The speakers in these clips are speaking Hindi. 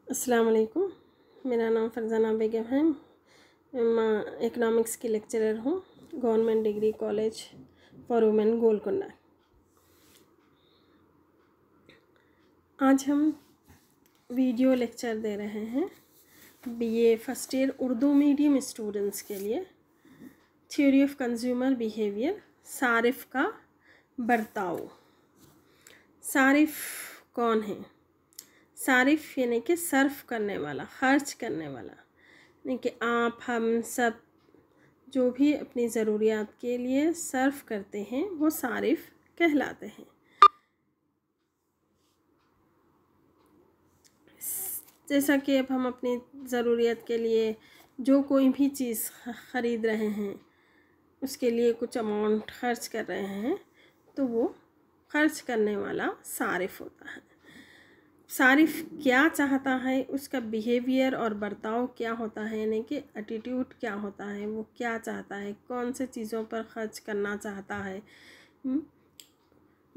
अस्सलाम वालेकुम। मेरा नाम फरजाना बेगम है। मैं इकनॉमिक्स की लेक्चरर हूँ, government degree college for women Golconda. आज हम वीडियो लेक्चर दे रहे हैं BA first year Urdu medium students के लिए। थ्योरी ऑफ कंज्यूमर बिहेवियर, सारिफ का बर्ताव। सारिफ कौन है? सारिफ यानी कि सर्फ करने वाला, खर्च करने वाला, यानी कि आप हम सब जो भी अपनी ज़रूरियात के लिए सर्फ करते हैं वो सारिफ कहलाते हैं। जैसा कि अब हम अपनी ज़रूरियत के लिए जो कोई भी चीज़ ख़रीद रहे हैं, उसके लिए कुछ अमाउंट खर्च कर रहे हैं, तो वो खर्च करने वाला सारिफ होता है। सारिफ क्या चाहता है, उसका बिहेवियर और बर्ताव क्या होता है, यानी कि एटीट्यूड क्या होता है, वो क्या चाहता है, कौन से चीज़ों पर खर्च करना चाहता है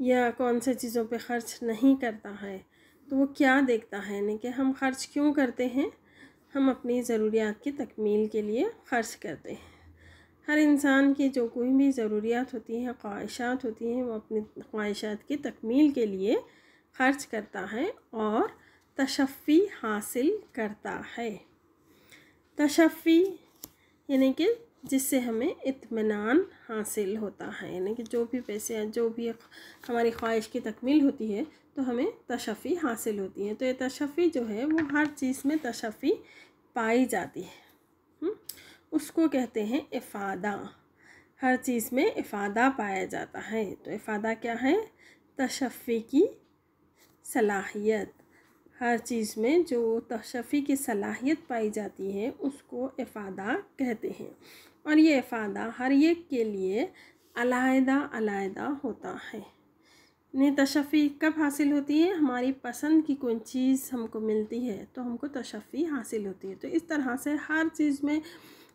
या कौन से चीज़ों पे खर्च नहीं करता है, तो वो क्या देखता है, यानी कि हम खर्च क्यों करते हैं। हम अपनी ज़रूरियात की तकमील के लिए खर्च करते हैं। हर इंसान की जो कोई भी ज़रूरियात होती हैं, ख्वाहिशात होती हैं, वो अपनी ख्वाहिशात की तकमील के लिए खर्च करता है और तशफ़ी हासिल करता है। तशफ़ी यानी कि जिससे हमें इत्मीनान हासिल होता है, यानी कि जो भी पैसे जो भी हमारी ख्वाहिश की तकमील होती है तो हमें तशफ़ी हासिल होती है। तो ये तशफ़ी जो है वो हर चीज़ में तशफ़ी पाई जाती है। उसको कहते हैं इफ़ादा। हर चीज़ में इफ़ादा पाया जाता है। तो इफ़ादा क्या है? तशफ़ी की सलाहियत। हर चीज़ में जो तशफ़ी की सलाहियत पाई जाती है उसको इफ़ादा कहते हैं। और ये इफ़ादा हर एक के लिए अलहदा अलहदा होता है। ने तशफ़ी कब हासिल होती है? हमारी पसंद की कोई चीज़ हमको मिलती है तो हमको तशफ़ी हासिल होती है। तो इस तरह से हर चीज़ में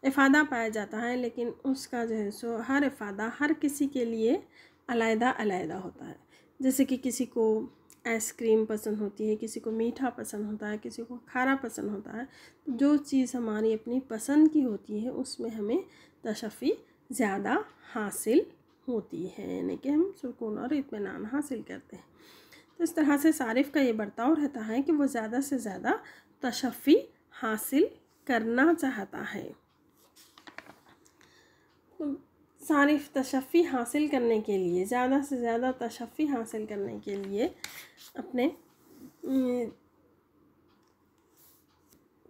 इफ़ादा पाया जाता है, लेकिन उसका जो है सो हर इफ़ादा हर किसी के लिए अलहदा अलहदा होता है। जैसे कि किसी को आइसक्रीम पसंद होती है, किसी को मीठा पसंद होता है, किसी को खारा पसंद होता है। जो चीज़ हमारी अपनी पसंद की होती है उसमें हमें तशफ़ी ज़्यादा हासिल होती है, यानी कि हम सुकून और इत्मीनान हासिल करते हैं। तो इस तरह से सारिफ का ये बर्ताव रहता है कि वो ज़्यादा से ज़्यादा तशफ़ी हासिल करना चाहता है। तो सारिफ तशफ़ी हासिल करने के लिए, ज़्यादा से ज़्यादा तशफ़ी हासिल करने के लिए अपने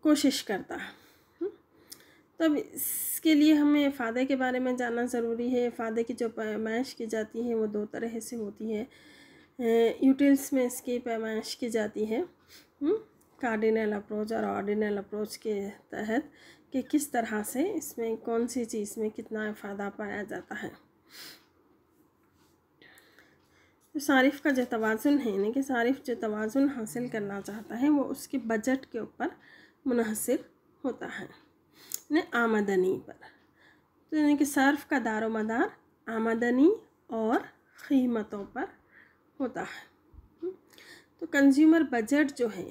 कोशिश करता है। तब इसके लिए हमें इफ़ादे के बारे में जानना ज़रूरी है। इफ़ादे की जो पैमाइश की जाती है वो दो तरह से होती है। यूटिल्स में इसकी पैमाइश की जाती है कार्डिनल अप्रोच और ऑर्डिनल अप्रोच के तहत, कि किस तरह से इसमें कौन सी चीज़ में कितना इफ़ादा पाया जाता है। तो सारिफ का जो तवाज़ुन है, यानी कि सारिफ जो तवाज़ुन हासिल करना चाहता है वो उसके बजट के ऊपर मुनहसिर होता है, यानी आमदनी पर। तो यानी कि सर्फ का दारोमदार आमदनी और कीमतों पर होता है। तो कंज्यूमर बजट जो है,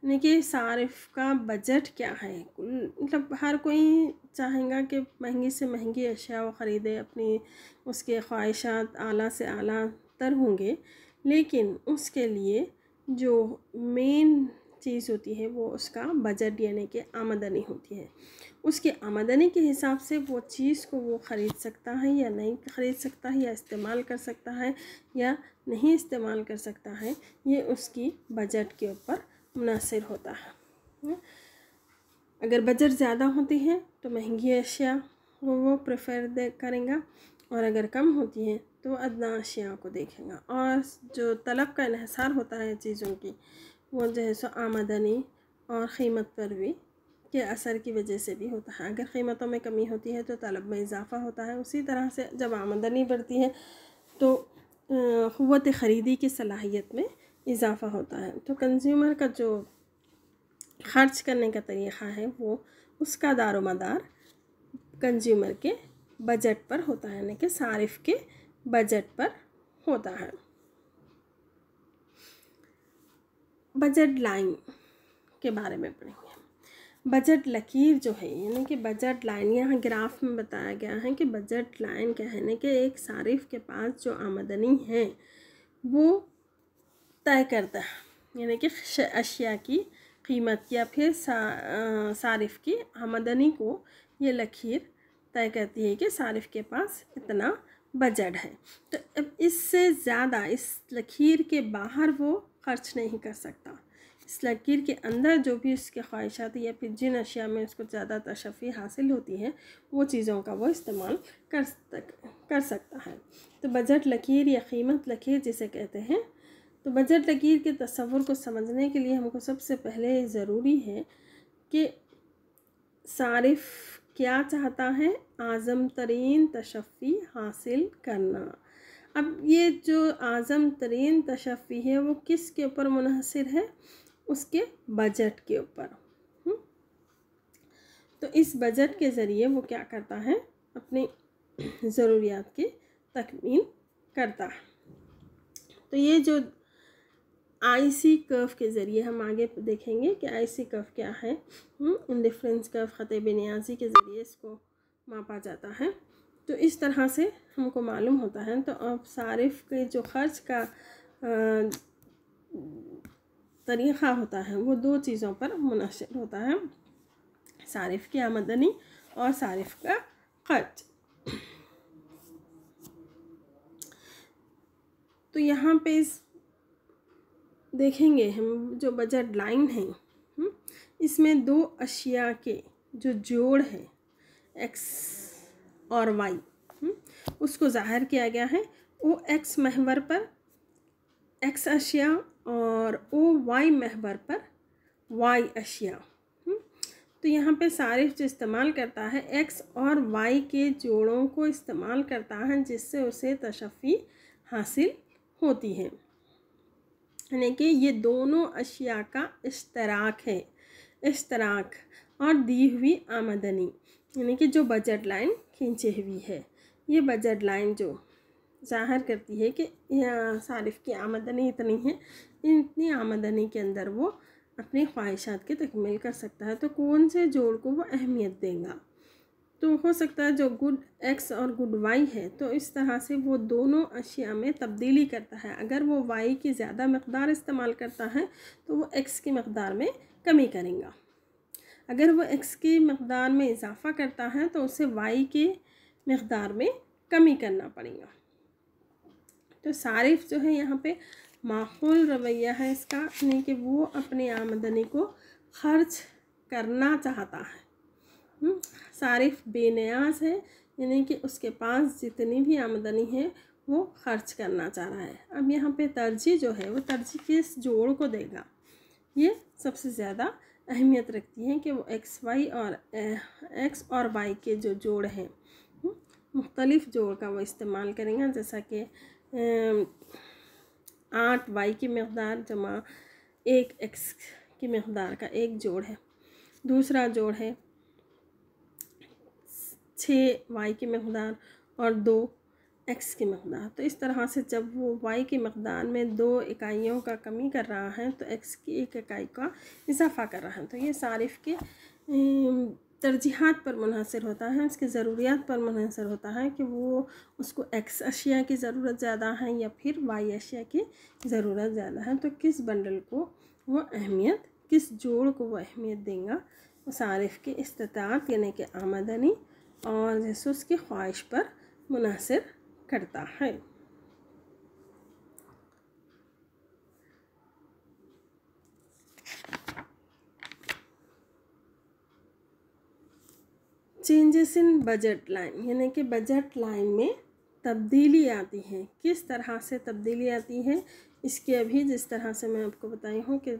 यानी कि सारिफ का बजट क्या है, मतलब हर कोई चाहेगा कि महंगी से महंगी अशिया वो ख़रीदे, अपनी उसके ख्वाहिशात आला से आला तर होंगे, लेकिन उसके लिए जो मेन चीज़ होती है वो उसका बजट यानी कि आमदनी होती है। उसकी आमदनी के हिसाब से वो चीज़ को वो ख़रीद सकता है या नहीं ख़रीद सकता है, या इस्तेमाल कर सकता है या नहीं इस्तेमाल कर सकता है, ये उसकी बजट के ऊपर मुनहसिर होता है। अगर बजट ज़्यादा होती है तो महंगी अशिया वो प्रेफर करेगा, और अगर कम होती है तो अदना अशिया को देखेगा। और जो तलब का इन्हिसार होता है चीज़ों की, वो जो है सो आमदनी और क़ीमत पर भी के असर की वजह से भी होता है। अगर कीमतों में कमी होती है तो तलब में इजाफ़ा होता है। उसी तरह से जब आमदनी बढ़ती है तो क़ुव्वत ख़रीदी की सलाहियत में इजाफ़ा होता है। तो कंज्यूमर का जो खर्च करने का तरीक़ा है वो उसका दारोमदार कंज्यूमर के बजट पर होता है, यानी कि सारिफ के बजट पर होता है। बजट लाइन के बारे में पढ़ेंगे। बजट लकीर जो है यानी कि बजट लाइन, यहाँ ग्राफ में बताया गया है कि बजट लाइन क्या है ना कि एक सारिफ के पास जो आमदनी है वो तय करता है, यानी कि अशिया की कीमत या फिर सारिफ की आमदनी को ये लकीर तय करती है कि सारिफ के पास इतना बजट है। तो अब इससे ज़्यादा इस लकीर के बाहर वो खर्च नहीं कर सकता। इस लकीर के अंदर जो भी उसके ख्वाहिशात या फिर जिन अशिया में उसको ज़्यादा तशफ़ी हासिल होती है वो चीज़ों का वो इस्तेमाल कर सकता है। तो बजट लकीर या कीमत लकीर जिसे कहते हैं। तो बजट लकीर के तस्वुर को समझने के लिए हमको सबसे पहले ज़रूरी है कि सारिफ क्या चाहता है, आज़म तरीन तशफ़ी हासिल करना। अब ये जो आज़म तरीन तशफ़ी है वो किस के ऊपर मुनहसिर है, उसके बजट के ऊपर। तो इस बजट के ज़रिए वो क्या करता है, अपनी ज़रूरियात की तकमील करता है। तो ये जो आईसी कर्व के ज़रिए हम आगे देखेंगे कि आईसी कर्व क्या है। इंडिफरेंस कर्व ख़ते बेनियाज़ी के ज़रिए इसको मापा जाता है। तो इस तरह से हमको मालूम होता है। तो अब सारिफ के जो ख़र्च का तरीक़ा होता है वो दो चीज़ों पर मुनहसिर होता है, सारिफ की आमदनी और सारिफ का ख़र्च। तो यहाँ पे इस देखेंगे हम जो बजट लाइन है, इसमें दो अशिया के जो जोड़ है एक्स और वाई, उसको ज़ाहिर किया गया है। ओ एक्स महवर पर एक्स अशिया और ओ वाई महवर पर वाई अशिया। तो यहाँ पे सारिफ जो इस्तेमाल करता है एक्स और वाई के जोड़ों को इस्तेमाल करता है जिससे उसे तशफ़ी हासिल होती है, यानी कि ये दोनों अशिया का इश्तराक है, इश्तराक और दी हुई आमदनी, यानी कि जो बजट लाइन खींची हुई है। ये बजट लाइन जो ज़ाहिर करती है कि सारिफ की आमदनी इतनी है, इतनी आमदनी के अंदर वो अपनी ख्वाहिशात की तकमील कर सकता है। तो कौन से जोड़ को वो अहमियत देगा, तो हो सकता है जो गुड एक्स और गुड वाई है, तो इस तरह से वो दोनों अशिया में तब्दीली करता है। अगर वो वाई की ज़्यादा मकदार इस्तेमाल करता है तो वो एक्स की मकदार में कमी करेगा। अगर वो एक्स की मकदार में इजाफ़ा करता है तो उसे वाई की मकदार में कमी करना पड़ेगा। तो सारिफ जो है यहाँ पे माकूल रवैया है इसका, यानी कि वो अपनी आमदनी को खर्च करना चाहता है। सारिफ बेनियाज है, यानी कि उसके पास जितनी भी आमदनी है वो खर्च करना चाह रहा है। अब यहाँ पे तरजीह जो है वो तरजीह किस जोड़ को देगा, ये सबसे ज़्यादा अहमियत रखती है कि वो एक्स और वाई के जो जोड़ हैं, मुख्तलिफ़ जोड़ का वो इस्तेमाल करेंगे। जैसा कि 8 वाई की मकदार जमा 1 एक्स की मकदार का एक जोड़ है। दूसरा जोड़ है 6 वाई की मकदार और 2 एक्स की मकदार। तो इस तरह से जब वो वाई की मकदार में 2 इकाइयों का कमी कर रहा है तो एक्स की 1 इकाई का इजाफ़ा कर रहा है। तो ये सारिफ के तरजीहात पर मुनहसर होता है, उसकी ज़रूरियात पर मुनहसर होता है कि वो उसको एक्स अशिया की ज़रूरत ज़्यादा है या फिर वाई अशिया की ज़रूरत ज़्यादा है। तो किस बंडल को वो अहमियत, किस जोड़ को वो अहमियत देगा, वो सारिफ की इस्तिताअत यानी कि आमदनी और जैसे उसकी ख्वाहिश पर मुनहसर करता है। चेंजेस इन बजट लाइन, यानी कि बजट लाइन में तब्दीली आती है। किस तरह से तब्दीली आती है, इसके अभी जिस तरह से मैं आपको बताई हूँ कि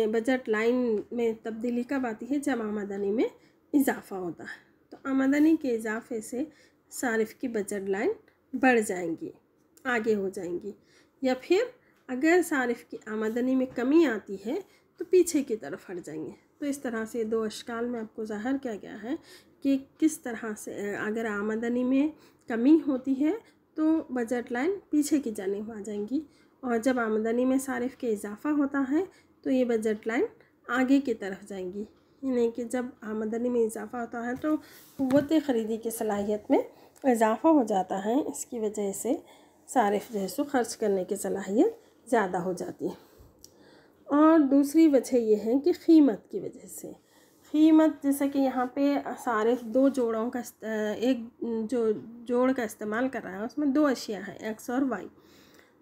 बजट लाइन में तब्दीली कब आती है, जब आमदनी में इजाफ़ा होता है। तो आमदनी के इजाफे से सारिफ की बजट लाइन बढ़ जाएंगी, आगे हो जाएंगी, या फिर अगर सारिफ की आमदनी में कमी आती है तो पीछे की तरफ हट जाएंगे। तो इस तरह से 2 अशकाल में आपको ज़ाहिर किया गया है कि किस तरह से अगर आमदनी में कमी होती है तो बजट लाइन पीछे की जानिब आ जाएंगी, और जब आमदनी में सारिफ के इजाफ़ा होता है तो ये बजट लाइन आगे की तरफ जाएगी, यानी कि जब आमदनी में इजाफ़ा होता है तो क़ुव्वत ख़रीदी की सलाहियत में इजाफ़ा हो जाता है। इसकी वजह से सारिफ जो है सो खर्च करने की सलाहियत ज़्यादा हो जाती है। और दूसरी वजह ये है कि कीमत की वजह से, कीमत जैसे कि यहाँ पे सारिफ दो जोड़ों का एक जो जोड़ का इस्तेमाल कर रहा है उसमें दो अशिया हैं, एक्स और वाई।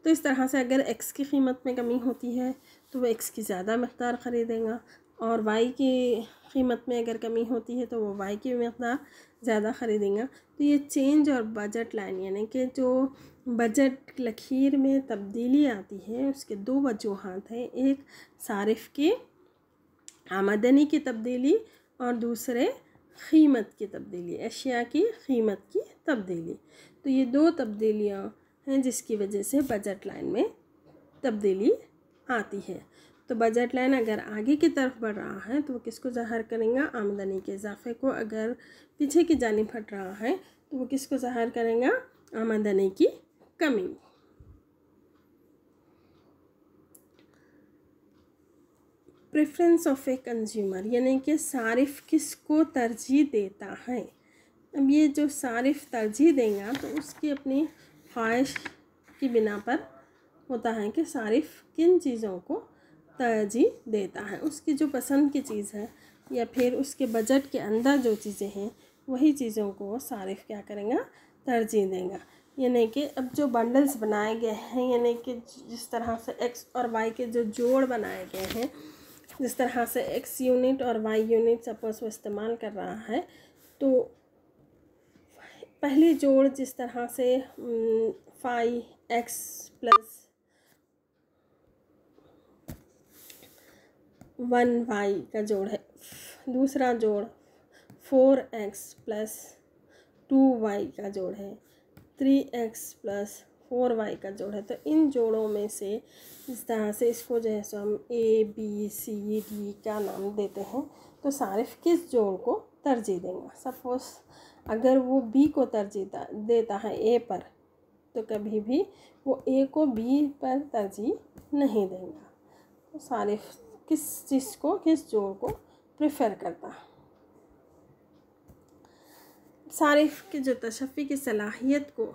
तो इस तरह से अगर एक्स की कीमत में कमी होती है तो वो एक्स की ज़्यादा मक़दार ख़रीदेगा, और वाई की कीमत में अगर कमी होती है तो वो वाई की मक़दार ज़्यादा ख़रीदेगा। तो ये चेंज और बजट लाइन यानी कि जो बजट लकीर में तब्दीली आती है उसके दो वजूहात हैं, एक सारिफ की आमदनी की तब्दीली और दूसरे कीमत की तब्दीली, अशिया की कीमत की तब्दीली। तो ये दो तब्दीलियाँ हैं जिसकी वजह से बजट लाइन में तब्दीली आती है। तो बजट लाइन अगर आगे की तरफ बढ़ रहा है तो वो किसको ज़ाहिर करेगा, आमदनी के इजाफे को। अगर पीछे की जानिब हट रहा है तो वो किसको ज़ाहिर करेगा, आमदनी की कमी। प्रेफरेंस ऑफ ए कंज्यूमर यानी कि सारिफ किसको तरजीह देता है। अब ये जो सारिफ तरजीह देगा तो उसकी अपनी ख्वाहिश की बिना पर होता है कि सारिफ किन चीज़ों को तरजीह देता है। उसकी जो पसंद की चीज़ है या फिर उसके बजट के अंदर जो चीज़ें हैं वही चीज़ों को सारिफ क्या करेगा, तरजीह देगा। यानी कि अब जो बंडल्स बनाए गए हैं, यानी कि जिस तरह से एक्स और वाई के जो जोड़ बनाए गए हैं, जिस तरह से एक्स यूनिट और वाई यूनिट सपोज वो इस्तेमाल कर रहा है, तो पहली जोड़ जिस तरह से 5x + 1y का जोड़ है, दूसरा जोड़ 4x + 2y का जोड़ है, 3x + 4y का जोड़ है। तो इन जोड़ों में से इस तरह से इसको जो है सो हम ABCD का नाम देते हैं। तो सारिफ किस जोड़ को तरजीह देंगे। सपोज़ अगर वो B को तरजीह देता है A पर, तो कभी भी वो A को B पर तरजीह नहीं देगा। तो सारिफ किस चीज़ को, किस जोड़ को प्रेफर करता है। सारिफ की जो तशफ़ी की सलाहियत को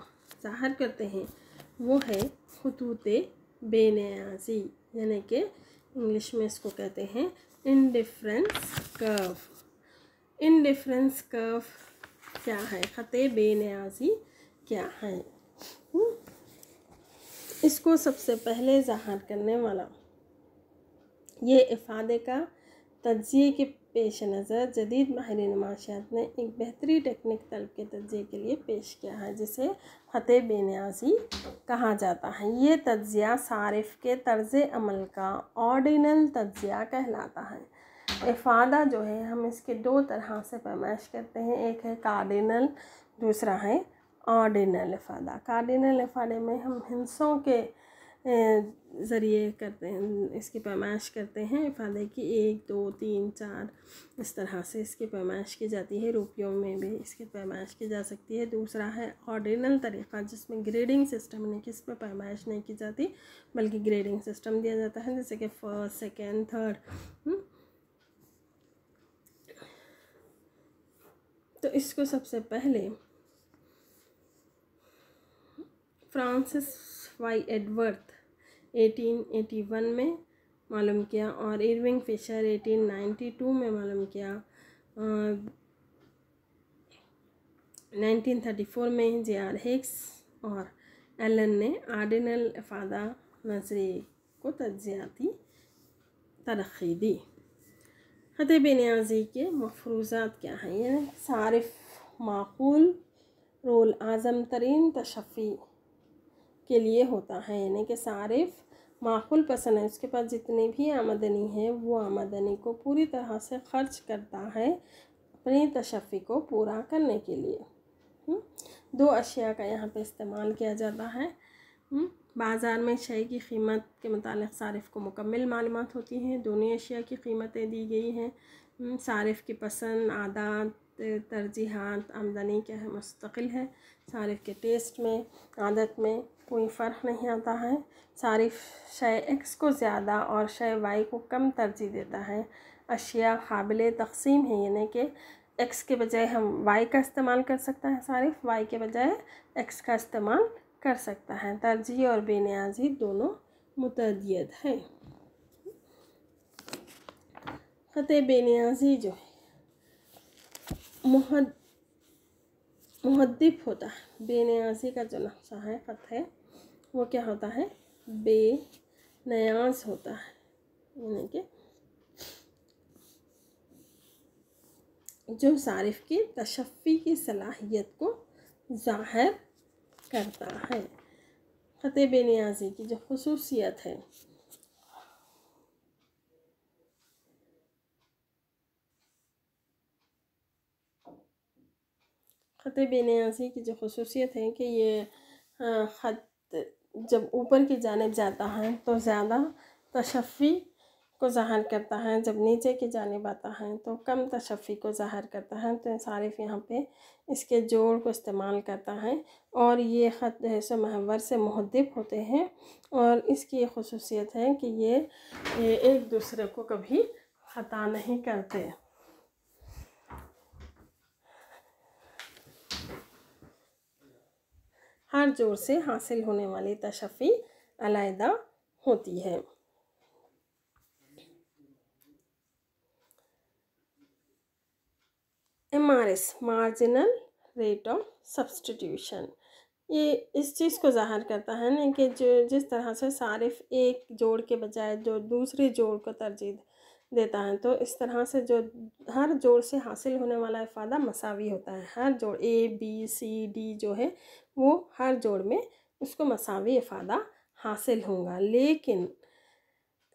ज़ाहिर करते हैं वो है ख़ुतूत बेनियाज़ी, यानी कि इंग्लिश में इसको कहते हैं इंडिफरेंस कर्व। इंडिफरेंस कर्व क्या है, ख़त बेनियाज़ी क्या है। इसको सबसे पहले ज़ाहिर करने वाला ये इफ़ादे का तज्ज़िये के पेश नज़र जदीद माहिरीन माशियात ने एक बेहतरी टेक्निक तलब के तज्ज़िये के लिए पेश किया है, जिसे ख़त बेनियाज़ी कहा जाता है। ये तज्ज़िया सारिफ के तर्ज़ अमल का ऑर्डिनल तज्ज़िया कहलाता है। इफ़ादा जो है हम इसके दो तरह से पैमाइश करते हैं, एक है कार्डिनल, दूसरा है ऑर्डिनल इफ़ादा। कार्डिनल इफ़ादे में हम हिंसों के ज़रिए करते हैं, इसकी पैमाइश करते हैं इफ़ादे की 1 2 3 4 इस तरह से इसकी पैमाइश की जाती है। रुपयों में भी इसकी पैमाइश की जा सकती है। दूसरा है ऑर्डिनल तरीक़ा, जिसमें ग्रेडिंग सिस्टम नहीं, किस पे पैमाइश नहीं की जाती बल्कि ग्रेडिंग सिस्टम दिया जाता है, जैसे कि फर्स्ट, सेकेंड, थर्ड। तो इसको सबसे पहले फ्रांसिस वाई एडवर्थ 1881 में मालूम किया और इरविंग फिशर 1892 में मालूम किया। 1934 में J.R. हिक्स और एलन ने ऑर्डिनल इफ़ादा नज़रिए को तज्ज़ियाती तरक्की दी। ख़त बेनियाज़ी के मफ़रूज़ात क्या हैं। यानी सारिफ माक़ूल रोल आज़म तरीन तशफ़ी के लिए होता है, यानी कि सारिफ माक़ूल पसंद है, उसके पास जितनी भी आमदनी है वो आमदनी को पूरी तरह से ख़र्च करता है अपनी तशफ़ी को पूरा करने के लिए। दो अशिया का यहाँ पे इस्तेमाल किया जाता है। बाज़ार में शय की कीमत के मुतालिक सारिफ को मुकम्मल मालूमात होती हैं। दोनों अशिया की कीमतें दी गई हैं। सारिफ की पसंद, आदत, तरजीहात आमदनी क्या है मुस्तकिल है। सारिफ के टेस्ट में, आदत में कोई फ़र्क नहीं आता है। सारिफ शय एक्स को ज़्यादा और शय वाई को कम तरजीह देता है। अशिया काबिल तक़सीम है, यानी कि एक्स के बजाय हम वाई का इस्तेमाल कर सकता है, सारिफ वाई के बजाय एक्स का इस्तेमाल कर सकता है। तरजीह और बेनियाजी दोनों मुतअद्दिद हैं। ख़त बेनियाजी जो है मुहद्दिफ होता है। बेनियाजी का जो नक्शा है, ख़त है, वो क्या होता है? बेनियाज होता है, यानी कि जो सारिफ की तशफ़ी की सलाहियत को ज़ाहिर करता है। ख़त बेनियाजी की जो ख़ुसूसियत है, ख़त बेनियाजी की जो ख़ुसूसियत है कि ये ख़त जब ऊपर की जानिब जाता है तो ज़्यादा तशफ़ी को ज़ाहिर करता है, जब नीचे की जानिब आता है तो कम तशफ़ी को ज़ाहिर करता है। तो सारिफ यहाँ पे इसके जोड़ को इस्तेमाल करता है और ये ख़त जो है सो महवर से मुहद्दिफ होते हैं। और इसकी ये ख़ुसूसियत है कि ये एक दूसरे को कभी ख़ता नहीं करते। हर जोड़ से हासिल होने वाली तशफ़ी अलहदा होती है। MRS marginal rate of substitution, ये इस चीज़ को ज़ाहिर करता है ना कि जो जिस तरह से सारिफ एक जोड़ के बजाय जो दूसरे जोड़ को तरजीह देता है, तो इस तरह से जो हर जोड़ से हासिल होने वाला इफ़ादा मसावी होता है। हर जोड़ A B C D जो है वो हर जोड़ में उसको मसावी इफ़ादा हासिल होगा। लेकिन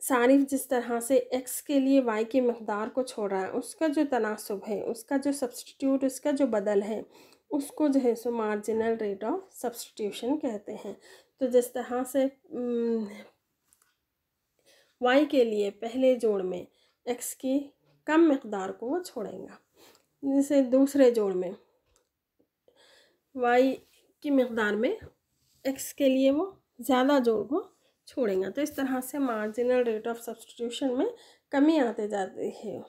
सारिफ जिस तरह से एक्स के लिए वाई की मकदार को छोड़ रहा है, उसका जो तनासुब है, उसका जो सब्स्टिट्यूट, उसका जो बदल है, उसको जो है सो मार्जिनल रेट ऑफ सब्स्टिट्यूशन कहते हैं। तो जिस तरह से वाई के लिए पहले जोड़ में एक्स की कम मकदार को वो छोड़ेगा, जैसे दूसरे जोड़ में वाई की मकदार में एक्स के लिए वो ज़्यादा जोड़ को छोड़ेंगे। तो इस तरह से मार्जिनल रेट ऑफ सब्स्टिट्यूशन में कमी आते जाती है।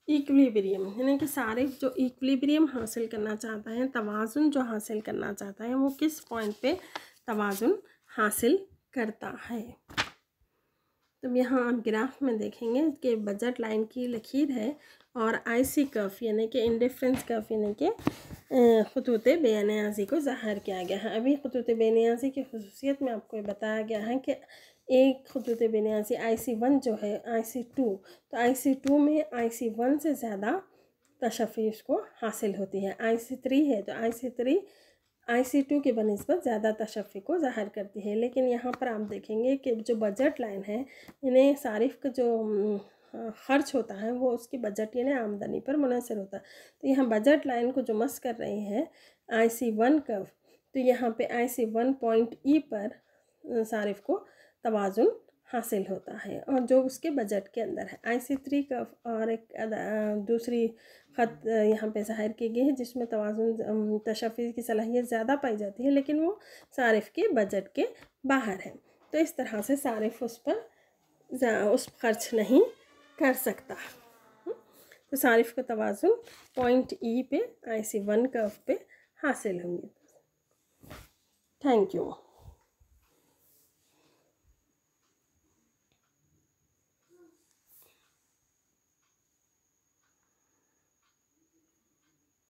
इक्विलिब्रियम, यानी कि सारिफ जो इक्विलिब्रियम हासिल करना चाहता है, तवाज़ुन जो हासिल करना चाहता है, वो किस पॉइंट पे तवाज़ुन हासिल करता है। तो यहाँ आप ग्राफ में देखेंगे कि बजट लाइन की लकीर है और IC कर्व यानी कि इंडिफरेंस कर्व यानी कि ख़ुतूत बेनियाज़ी को ज़ाहिर किया गया है। अभी ख़ुतूत बेनियाज़ी की ख़ुसूसियत में आपको बताया गया है कि एक ख़ुतूत बेनियाज़ी IC1 जो है IC2, तो IC2 में IC1 से ज़्यादा तशफ़ी उसको हासिल होती है। IC3 है तो IC2 के बनिस्बत ज़्यादा तशफ़ी को ज़ाहिर करती है। लेकिन यहाँ पर आप देखेंगे कि जो बजट लाइन है, इन्हें सारिफ का जो ख़र्च होता है वो उसकी बजट यानी आमदनी पर मुनहसर होता है। तो यहाँ बजट लाइन को जो मस कर रही है IC1 कर्व, तो यहाँ पे IC1 पॉइंट E पर सारिफ को तवाज़ुन हासिल होता है और जो उसके बजट के अंदर है। IC3 कर्व और एक दूसरी ख़त यहाँ पे ज़ाहिर की गई है जिसमें तवाज़ुन तशफ़ी की सलाहियत ज़्यादा पाई जाती है, लेकिन वो सारिफ के बजट के बाहर है। तो इस तरह से सारिफ उस खर्च नहीं कर सकता। तो सारिफ का तवाज़ुन पॉइंट E पे IC1 कर्व पे हासिल होंगे। Thank you.